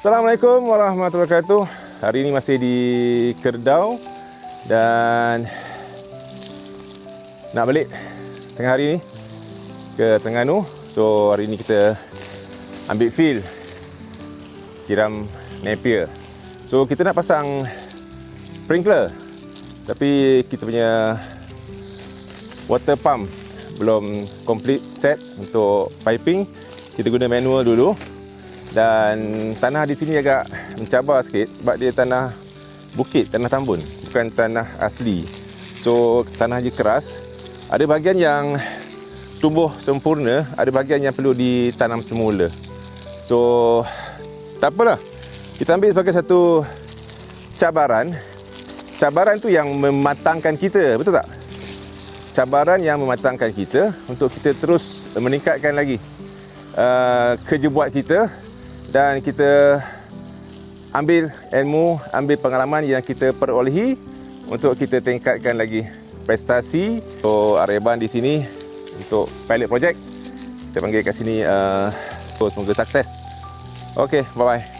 Assalamualaikum warahmatullahi wabarakatuh. Hari ini masih di Keردau dan nak balik tengah hari ni ke Terengganu. So hari ni kita ambil feel siram Napier. So kita nak pasang sprinkler, tapi kita punya water pump belum complete set untuk piping. Kita guna manual dulu. Dan tanah di sini agak mencabar sikit sebab dia tanah bukit, tanah tambun, bukan tanah asli. So tanah je keras. Ada bahagian yang tumbuh sempurna, ada bahagian yang perlu ditanam semula. So tak apalah, kita ambil sebagai satu cabaran. Cabaran tu yang mematangkan kita, betul tak? Cabaran yang mematangkan kita untuk kita terus meningkatkan lagi kerja buat kita. Dan kita ambil ilmu, ambil pengalaman yang kita perolehi untuk kita tingkatkan lagi prestasi. So Areban di sini untuk pilot project. Kita panggil kat sini, semoga sukses. Okay, bye-bye.